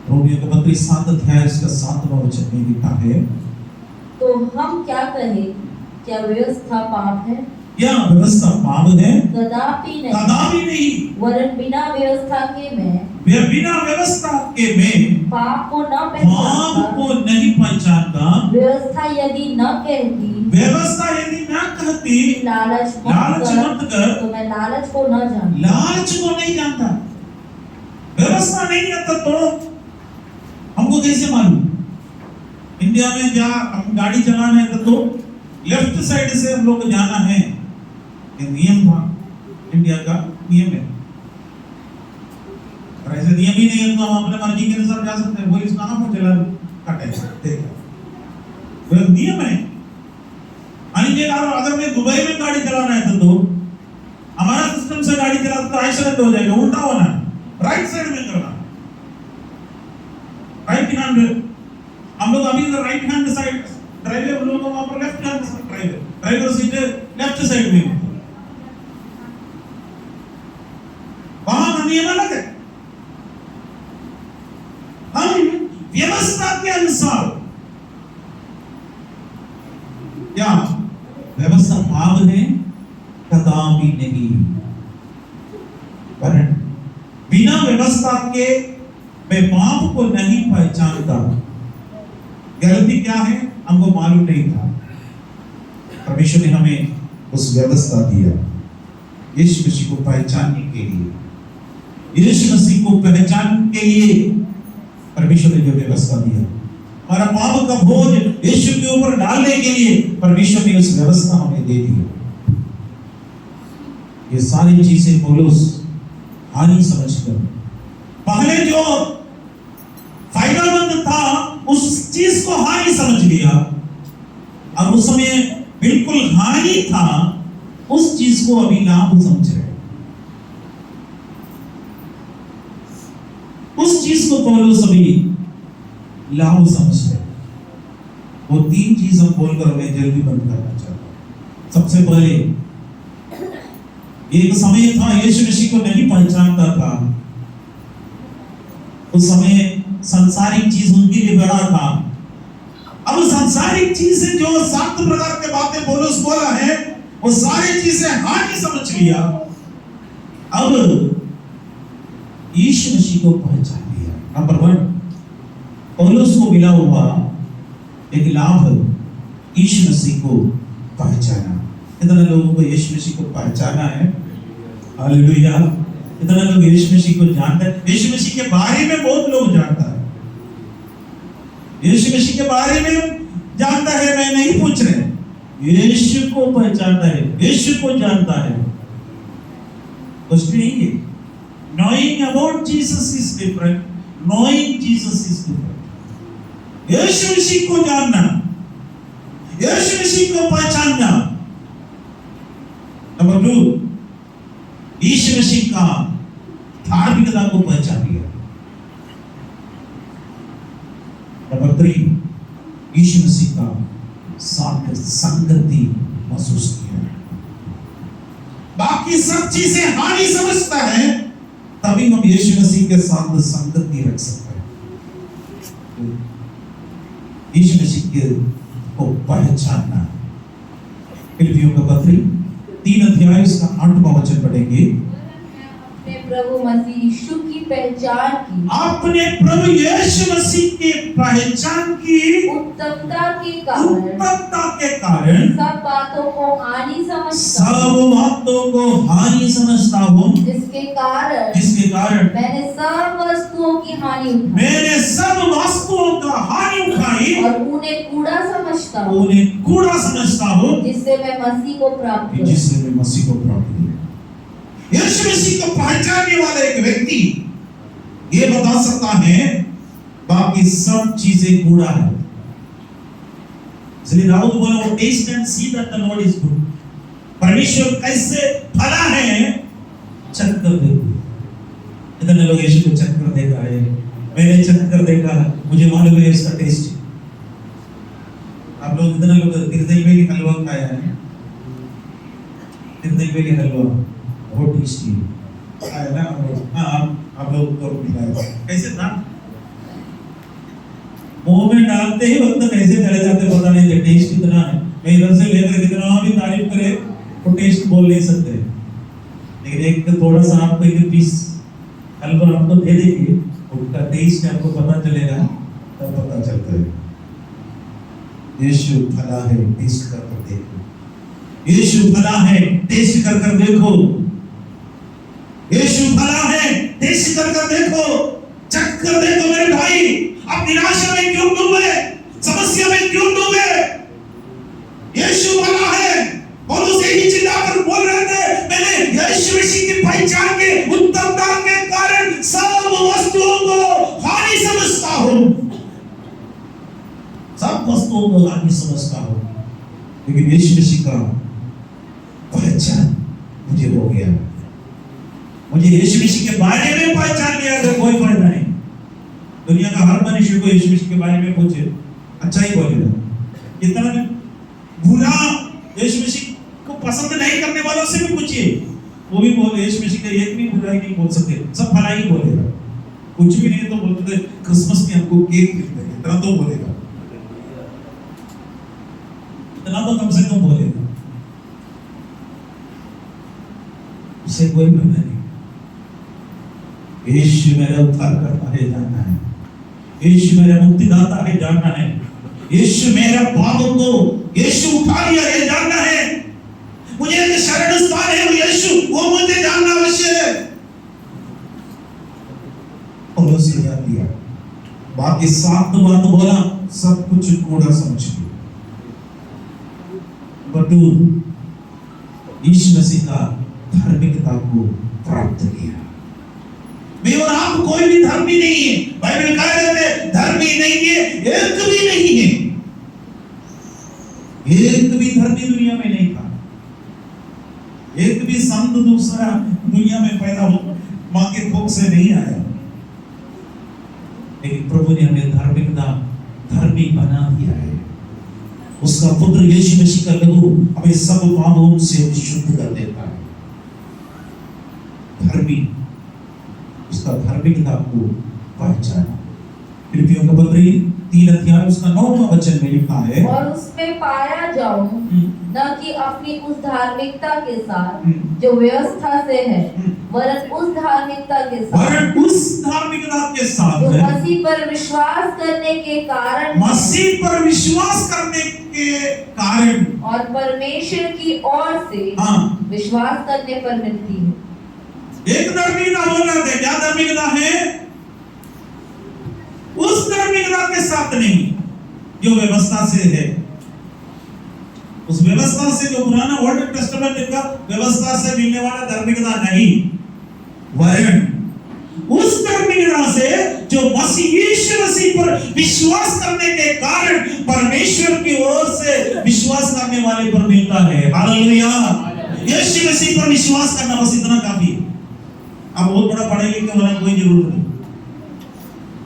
रोमियो का पत्री 7 अध्याय उसका 7वां वचन में लिखा है, तो हम क्या कहें, क्या व्यवस्था पाप है? क्या व्यवस्था पाप है? कदापि नहीं, कदापि नहीं। वरन बिना व्यवस्था के मैं पाप को नहीं पहचानता। व्यवस्था यदि न कहती लालच मत कर, तो मैं लालच को नहीं जानता। व्यवस्था नहीं आता तो हमको कैसे मालूम? इंडिया में हम गाड़ी चलाना है तो लेफ्ट साइड से हम लोग जाना है, ये नियम था, इंडिया का नियम है। और ऐसे नियम ही नहीं है तो हम अपने मर्जी के अनुसार जा सकते हैं। पुलिस कहाँ पर चला काटे, वो नियम है। अगर मैं दुबई में गाड़ी चलाना है तो हमारा सिस्टम से गाड़ी चलाते तो एक्सीडेंट हो जाएगा। उल्टा होना है, राइट साइड में करना, राइट हैंड। हम लोग अभी राइट हैंड साइड ड्राइवर, हम लोग वहां पर left hand driver seat left side में, वहां का नियम अलग है। हम व्यवस्था के अनुसार, क्या व्यवस्था पाप है? कदापि नहीं। वरन बिना व्यवस्था के मैं पाप को नहीं पहचानता। गलती क्या है हमको मालूम नहीं था। परमेश्वर ने हमें उस व्यवस्था दिया यीशु मसीह को पहचानने के लिए। यीशु मसीह को पहचानने के लिए परमेश्वर ने जो व्यवस्था दिया, हमारा पाप का बोझ यीशु के ऊपर डालने के लिए परमेश्वर ने उस व्यवस्था हमें दे दी। ये सारी चीजें पौलुस हानि समझकर, पहले जो फायदेमंद था उस चीज को हानि समझ लिया, अब उस समय बिल्कुल हानि था उस चीज को अभी लाभ समझ रहे। उस चीज को पौलुस अभी लाभ समझ रहे। वो 3 चीज हम बोलकर मैं जल्दी बंद करना चाहता हूं। सबसे पहले, एक समय था यीशु मसीह को नहीं पहचानता था। उस समय सांसारिक चीज उनके लिए बड़ा था। अब संसारिक चीजें जो 7 प्रकार के बातें पौलुस बोला है, वो सारी चीजें हानि समझ लिया। अब यीशु मसीह को पहचान लिया। नंबर 1, पौलुस को मिला हुआ एक लाभ, यीशु मसीह को पहचाना। कितने लोगों को यीशु मसीह को पहचाना है? हालेलुया। कितने लोग यीशु मसीह को जानते हैं? यीशु मसीह के बारे में बहुत लोग जानता है। यीशु मसीह के बारे में जानता है, मैं नहीं पूछ रहे। यीशु को पहचानता है, यीशु को जानता है, कुछ नहीं है। Knowing about Jesus is different. Knowing Jesus is different. यीशु मसीह को जानना, यीशु मसीह को पहचानना। नंबर 2, यीशु मसीह का धार्मिकता को पहचान लिया। नंबर 3, यीशु मसीह का साथ संगति महसूस किया। बाकी सब चीजें हानि समझता है, तभी हम यीशु मसीह के साथ संगति रख सकते हैं। यीशु मसीह के को पहचानना। फिलिपियों का पत्री 3 अध्याय उसका 8वां वचन पढ़ेंगे। अपने प्रभु मसीह यीशु की पहचान की, अपने प्रभु यीशु मसीह की पहचान की उत्तमता के कारण सब बातों को हानि समझता हूँ, जिसके कारण मैंने सब वस्तुओं की हानि उठाई, मैंने सब वस्तुओं का हानि उठाई और उन्हें कूड़ा समझता हूँ, जिससे मैं मसीह को प्राप्त करूं। यीशु मसीह को पहचानने वाला एक व्यक्ति ये बता सकता है बाकी सब चीजें कूड़ा है। इसलिए दाऊद बोला, वो taste and see that the Lord is good. परमेश्वर कैसे भला है, चख कर देखो। इतने लोग यीशु को चख कर देखा है, मैंने चख कर देखा, मुझे मालूम है इसका टेस्ट। आप लोग इतने लोग गिरदई में की हलवा खाया है, गिरदई में की हलवा बहुत टेस्टी है ना। हाँ, आप लोग तो मिलाए कैसे था, मुंह में डालते ही वक्त कैसे चले जाते पता नहीं, कि टेस्ट कितना है। मैं इधर से लेकर कितना भी तारीफ करे तो टेस्ट बोल नहीं सकते, लेकिन एक थोड़ा सा आपको एक पीस हलवा आपको दे देंगे, उसका टेस्ट आपको पता चलेगा, तब पता चलता है। यीशु भला है, टेस्ट कर देखो। यीशु भला है, टेस्ट कर देखो। यीशु भला है, टेस्ट कर देखो, चख कर देखो। मेरे भाई, आप निराशा में क्यों डूबे, समस्या में क्यों डूबे? यीशु भला है। और उसे ही चिल्लाकर बोल रहे थे, मैंने यीशु मसीह की पहचान के उत्तमता के कारण सब वस्तुओं को हानि समझता हूं, सब वस्तुओं को हानि समझता हूं। लेकिन यीशु मसीह का पहचान मुझे हो गया, मुझे यीशु मसीह के बारे में पहचान लिया तो कोई फायदा नहीं। दुनिया का हर मनुष्य को यीशु मसीह के बारे में पूछे, अच्छा ही बोलेगा। कितना बुरा यीशु मसीह को पसंद नहीं करने वालों से भी पूछिए, वो भी बोले यीशु मसीह का एक भी बुराई नहीं बोल सकते, सब भलाई ही बोलेगा। कुछ भी नहीं तो बोलते क्रिसमस में हमको केक मिलता है, इतना तो बोलेगा, इतना तो कम से कम बोलेगा। उससे कोई फायदा नहीं। यीशु मेरा उद्धार करता है जानना है, यीशु मेरा मुक्तिदाता है जानना है, यीशु मेरा पापों को यीशु उठा लिया है जानना है, मुझे एक शरण स्थान है यीशु, वो मुझे जानना अवश्य है। और उसे जान लिया, बाकी सात बात बोला, सब कुछ कूड़ा समझ लिया। बटू यीशु मसीह का धार्मिकता को प्राप्त किया। मैं और आप कोई भी धर्मी नहीं है, बाइबल कह रहे थे धर्मी नहीं है, एक भी नहीं है, एक भी धर्मी दुनिया में नहीं था, एक भी संत दूसरा दुनिया में पैदा हो मां के कोख से नहीं आया। लेकिन प्रभु ने हमें धर्मी बना दिया है। उसका पुत्र यीशु मसीह का लहू हमें सब पापों से शुद्ध कर देता है। धर्मी, उसका धार्मिकता को पहचाना। फिलिपियों का पत्री 3 अध्याय उसका 9वां वचन में लिखा है, और उसमें पाया जाऊं न कि अपनी उस धार्मिकता के साथ जो व्यवस्था से है, वरन उस धार्मिकता के साथ जो मसीह पर विश्वास करने के कारण और परमेश्वर की ओर से विश्वास करने पर मिलती है। एक धार्मिकता बोल रहे थे, क्या धार्मिकता है? उस धार्मिकता के साथ नहीं जो व्यवस्था से है, उस व्यवस्था से जो पुराना ओल्ड टेस्टामेंट का व्यवस्था से मिलने वाला धार्मिकता नहीं, वरन उस धार्मिकता से जो यीशु मसीह पर विश्वास करने के कारण परमेश्वर की ओर से विश्वास करने वाले पर मिलता है। हालेलुया। यीशु मसीह पर विश्वास करना बस इतना काफी है। अब बहुत बड़ा पढ़ाई लिखने वाला कोई जरूरत नहीं,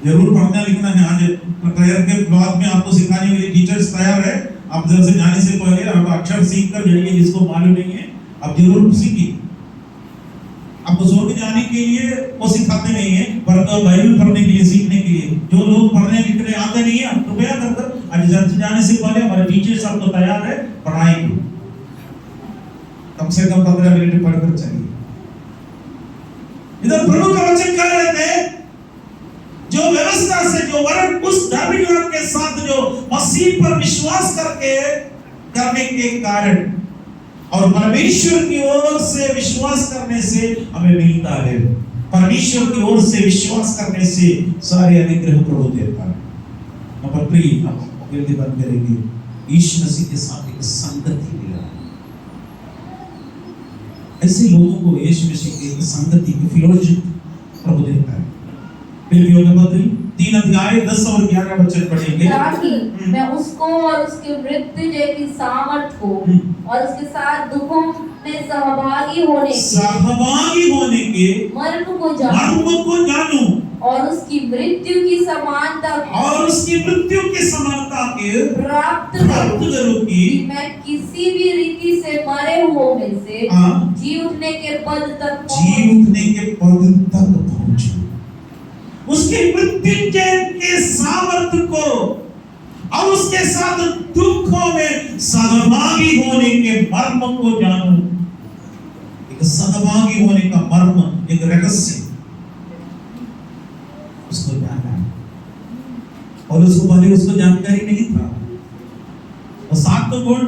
जरूर पढ़ना लिखना है। आज प्रेयर के बाद में आपको सिखाने के लिए टीचर्स तैयार है। आप घर से जाने से पहले आप अक्षर सीख कर जाइए, जिसको मालूम नहीं है अब जरूर सीखिए। अब बुजुर्ग जाने के लिए वो सिखाते नहीं है, पर तो बाइबल पढ़ने के लिए, सीखने के लिए। जो लोग पढ़ने लिखने आते नहीं है, कृपया कर आज चर्च जाने से पहले हमारे टीचर सब तो तैयार है, पढ़ाएंगे। कम से कम 15 मिनट पढ़कर चलिए। इधर प्रभु का वचन कह रहे थे, जो व्यवस्था से, जो वरन उस धार्मिक लोग के साथ जो मसीह पर विश्वास करने के कारण और परमेश्वर की ओर से विश्वास करने से हमें मिलता है। परमेश्वर की ओर से विश्वास करने से सारे अनुग्रह प्रभु देता है। नंबर 3 हम जल्दी बात करेंगे, यीशु मसीह के साथ एक संगति मिला। ऐसे लोगों को यीशु मसीह की एक संगति की फेलोशिप प्रभु देता है। फिलिपियों के पत्र 3 अध्याय 10 और 11 वचन पढ़ेंगे। ताकि मैं उसको और उसके मृत्युंजय की सामर्थ को और उसके साथ दुखों में सहभागी होने के मर्म को जानूं और उसकी मृत्यु की समानता के प्राप्त करूं कि मैं किसी भी रीति से मरे हुओं में से जी उठने के पद तक पहुंचूं। उसके मृत्युंजय के सामर्थ्य को और उसके साथ दुखों में सहभागी होने के मर्म को जानूं। एक सहभागी होने का मर्म, एक रहस्य उसको जानना है। और उसको पहले उसको जानकारी नहीं था। और सात तो गुण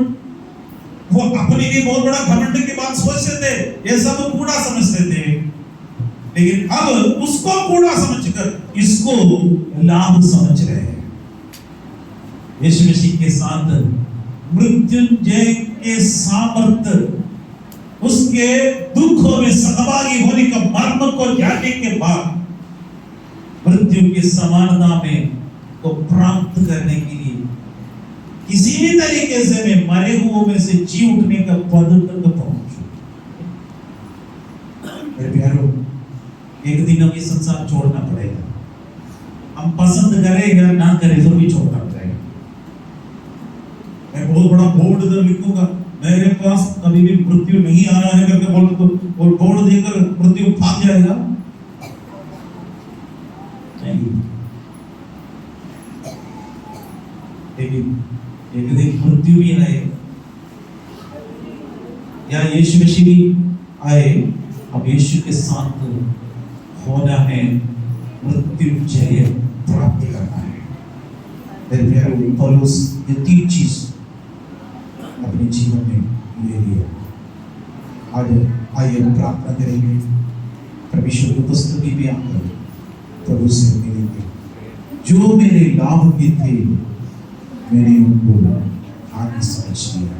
वो अपने लिए बहुत बड़ा घमंड की बात सोचते थे, ये सब कूड़ा समझते थे, लेकिन अब उसको कूड़ा समझकर इसको लाभ समझ रहे हैं। यीशु मसीह के साथ मृत्युंजय के सामर्थ्य, उसके दुखों में सहभागी होने का मर्म को जानने के बाद मृत्यु की समानता में को प्राप्त करने के लिए किसी भी तरीके से मैं मरे हुओं में से जी उठने का पद तक पहुंचूं। मेरे प्यारों, एक दिन हम ये संसार छोड़ना पड़ेगा। हम पसंद करें या ना करें तो भी छोड़ना पड़ेगा। मैं बहुत बड़ा बोर्ड इधर लिखूंगा, मेरे पास कभी भी मृत्यु नहीं आ रहा है करके बोल तो और बोर्ड देकर मृत्यु भाग जाएगा नहीं। एक दिन मृत्यु भी आए या यीशु मसीह भी आए, अब यीशु के साथ होना है, मृत्युंजय प्राप्त करना है। मेरे प्यारे पौलुस ये 3 चीज अपने जीवन में ले लिया। आज आइए हम प्रार्थना करेंगे, परमेश्वर की उपस्थिति में आकर प्रभु से मिलेंगे। जो मेरे लाभ के थे मैंने उनको हानि समझ लिया,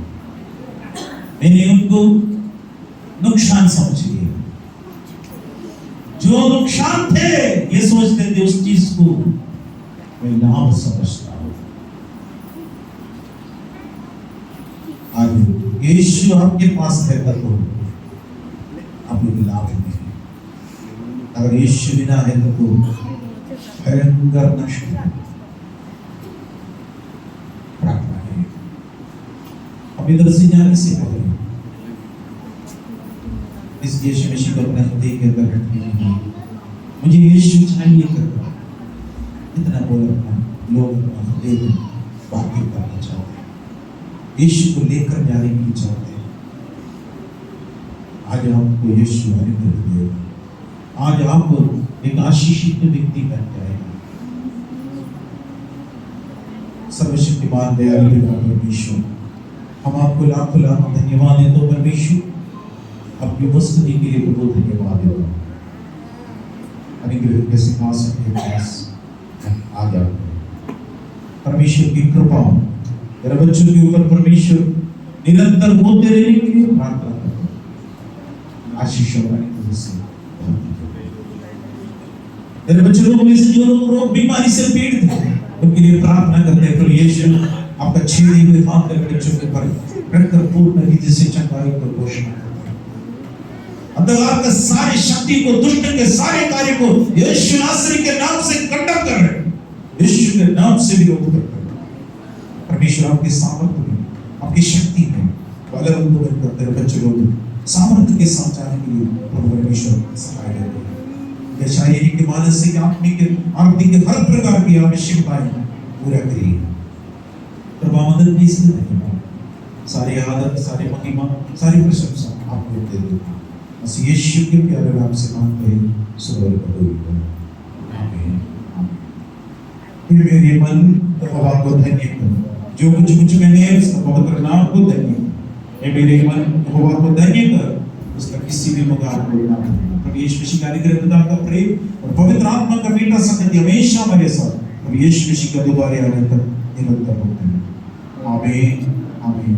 मैंने उनको नुकसान समझ लिया। जो नुकसान थे ये सोचते थे, उस चीज को मैं लाभ समझता हूं। आज यीशु आपके पास है तो आप लोग लाभ नहीं, अगर यीशु बिना है तो भयंकर नष्ट है। प्रार्थना है, अब इधर से जाने से पहले इस यीशु मसीह को अपने हृदय के अंदर रखने, मुझे यीशु चाहिए करना, इतना बोल अपना लोग अपना हृदय में बातें करना चाहते हैं, यीशु को लेकर जाने के लिए चाहते हैं। आज आपको यीशु अनुग्रह देगा, आज आप एक आशीषित व्यक्ति बन जाएगा। सर्वशक्तिमान दयालु पिता परमेश्वर, हम आपको लाखों लाख धन्यवाद देते हैं परमेश्वर, अपनी उपस्थिति के लिए बहुत धन्यवाद देता हूं। अनुग्रह के सिंहासन के पास आ जाते परमेश्वर की कृपा मेरे बच्चों के ऊपर परमेश्वर निरंतर होते रहने के लिए प्रार्थना करता हूं। आशीष और मेरे बच्चों में से जो लोग बीमारी से पीड़ित हैं उनके लिए प्रार्थना करते हैं, तो यीशु आपका छेड़े हुए हाथ मेरे बच्चों के ऊपर रखकर पूर्ण रीति से चंगाई को घोषणा करते हैं। अंधकार के सारे शक्ति को, दुष्ट के सारे कार्य को यीशु नासरी के नाम से खंडन कर रहे हैं, यीशु के नाम से विरोध करते हैं। परमेश्वर आपके सामर्थ्य में, आपकी शक्ति में वाले बच्चे लोग सामर्थ्य के साथ जाने के लिए प्रभु परमेश्वर सहाय देते हैं। यह शारीरिक मानसिक आत्मिक आर्थिक हर प्रकार की आवश्यकताएं पूरा करिए। प्रभु मदद की इसलिए धन्यवाद। सारी आदत सारी महिमा सारी प्रशंसा आपको दे देते हैं। बस यीशु के प्यारे नाम से मांगते हैं सुबह कबूल करो। आमीन। फिर मेरे मन यहोवा को धन्य करो, जो कुछ मुझ में है उसका पवित्र नाम को धन्य करो। ये मेरे मन यहोवा को धन्य कर, उसका किसी भी मुकाबले ना हो। प्रभु यीशु मसीह का अनुग्रह पिता का प्रेम और पवित्र आत्मा का मीठा संगति हमेशा हमारे साथ प्रभु यीशु मसीह का दोबारा आने तक निरंतर होते हैं। आमीन आमीन।